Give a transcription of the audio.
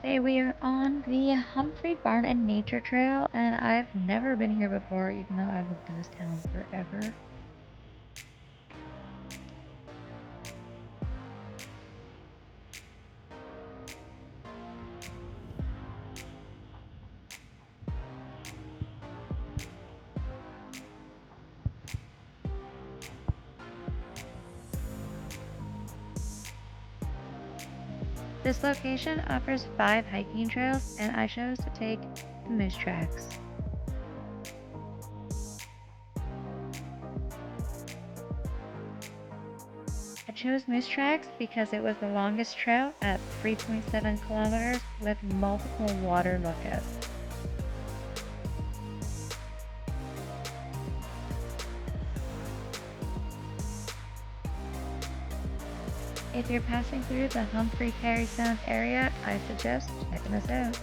Today we are on the Humphrey Barn and Nature Trail, and I've never been here before, even though I've lived in this town forever. This location offers 5 hiking trails, and I chose to take the moose tracks. I chose moose tracks because it was the longest trail at 3.7 kilometers with multiple water lookouts. If you're passing through the Humphrey Sound area, I suggest checking this out.